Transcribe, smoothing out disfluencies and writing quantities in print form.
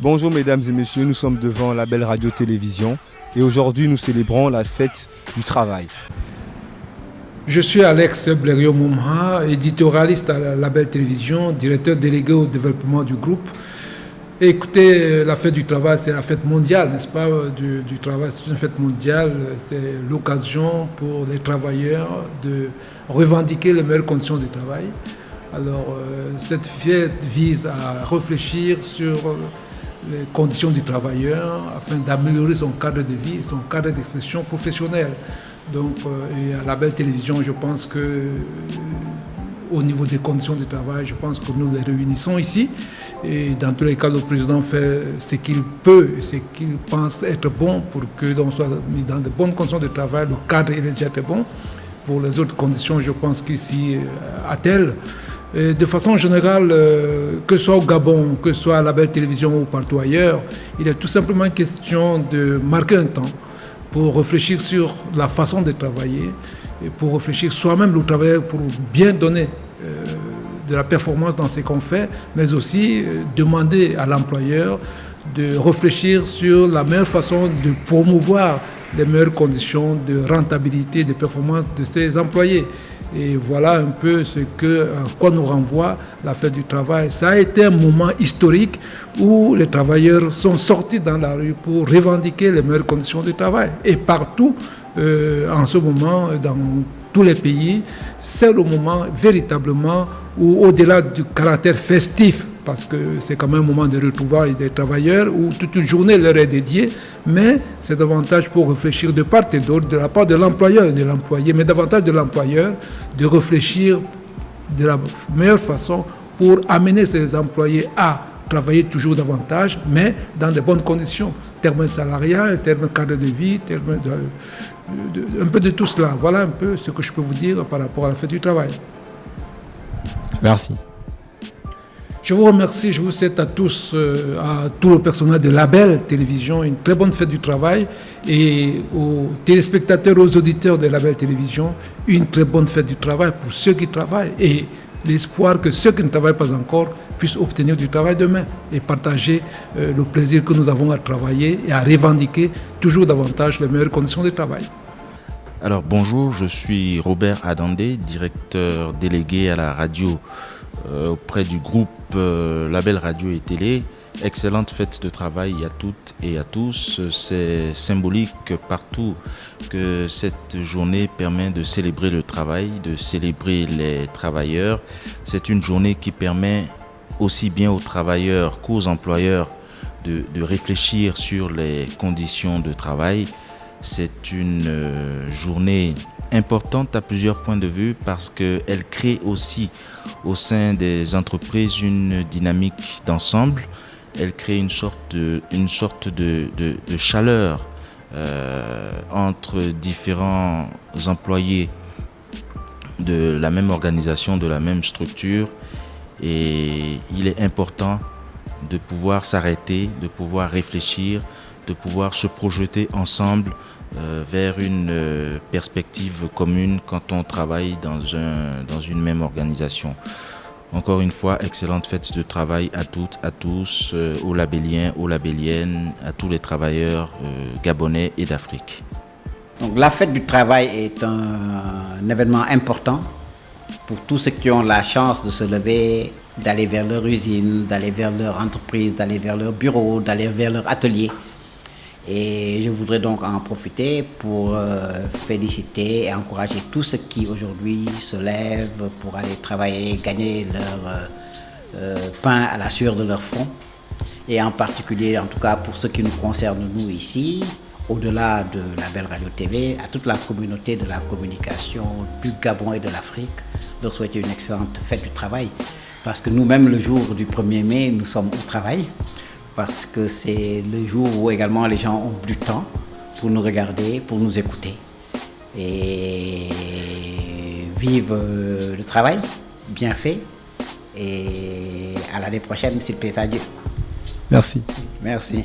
Bonjour mesdames et messieurs, nous sommes devant la belle radio-télévision et aujourd'hui nous célébrons la fête du travail. Je suis Alex Blériot-Moumha, éditorialiste à la Belle Télévision, directeur délégué au développement du groupe. Et écoutez, la fête du travail, c'est la fête mondiale, n'est-ce pas, du travail. C'est une fête mondiale, c'est l'occasion pour les travailleurs de revendiquer les meilleures conditions de travail. Alors, cette fête vise à réfléchir sur les conditions du travailleur afin d'améliorer son cadre de vie et son cadre d'expression professionnelle. Donc, et à la Belle Télévision, je pense que au niveau des conditions de travail, je pense que nous les réunissons ici. Et dans tous les cas, le président fait ce qu'il peut, ce qu'il pense être bon pour que l'on soit mis dans de bonnes conditions de travail. Le cadre est déjà très bon. Pour les autres conditions, je pense qu'ici, à tel. De façon générale, que ce soit au Gabon, que ce soit à la Belle Télévision ou partout ailleurs, il est tout simplement question de marquer un temps pour réfléchir sur la façon de travailler et pour réfléchir soi-même le travail pour bien donner de la performance dans ce qu'on fait, mais aussi demander à l'employeur de réfléchir sur la meilleure façon de promouvoir les meilleures conditions de rentabilité, de performance de ses employés. Et voilà un peu à quoi nous renvoie la fête du travail. Ça a été un moment historique où les travailleurs sont sortis dans la rue pour revendiquer les meilleures conditions de travail. Et partout, en ce moment, dans tous les pays, c'est le moment véritablement où, au-delà du caractère festif, parce que c'est quand même un moment de retrouvailles des travailleurs où toute une journée leur est dédiée, mais c'est davantage pour réfléchir de part et d'autre, de la part de l'employeur et de l'employé, mais davantage de l'employeur, de réfléchir de la meilleure façon pour amener ses employés à travailler toujours davantage, mais dans de bonnes conditions, termes salariales, termes cadre de vie, un peu de tout cela. Voilà un peu ce que je peux vous dire par rapport à la fête du travail. Merci. Je vous remercie, je vous souhaite à tous, à tout le personnel de la Belle Télévision, une très bonne fête du travail et aux téléspectateurs, aux auditeurs de la Belle Télévision, une très bonne fête du travail pour ceux qui travaillent et l'espoir que ceux qui ne travaillent pas encore puissent obtenir du travail demain et partager le plaisir que nous avons à travailler et à revendiquer toujours davantage les meilleures conditions de travail. Alors bonjour, je suis Robert Adandé, directeur délégué à la radio auprès du groupe Label Radio et Télé. Excellente fête de travail à toutes et à tous. C'est symbolique partout que cette journée permet de célébrer le travail, de célébrer les travailleurs. C'est une journée qui permet aussi bien aux travailleurs qu'aux employeurs de réfléchir sur les conditions de travail. C'est une journée importante à plusieurs points de vue parce qu'elle crée aussi au sein des entreprises une dynamique d'ensemble. Elle crée une sorte de chaleur entre différents employés de la même organisation, de la même structure. Et il est important de pouvoir s'arrêter, de pouvoir réfléchir, de pouvoir se projeter ensemble vers une perspective commune quand on travaille dans une même organisation. Encore une fois, excellente fête de travail à toutes, à tous, aux Labelliens, aux Labelliennes, à tous les travailleurs gabonais et d'Afrique. Donc, la fête du travail est un événement important pour tous ceux qui ont la chance de se lever, d'aller vers leur usine, d'aller vers leur entreprise, d'aller vers leur bureau, d'aller vers leur atelier. Et je voudrais donc en profiter pour féliciter et encourager tous ceux qui aujourd'hui se lèvent pour aller travailler, gagner leur pain à la sueur de leur front. Et en particulier, en tout cas pour ce qui nous concerne nous ici, au-delà de la Belle Radio TV, à toute la communauté de la communication du Gabon et de l'Afrique, leur souhaiter une excellente fête du travail. Parce que nous-mêmes, le jour du 1er mai, nous sommes au travail. Parce que c'est le jour où également les gens ont du temps pour nous regarder, pour nous écouter. Et vive le travail, bien fait. Et à l'année prochaine, s'il plaît à Dieu. Merci. Merci.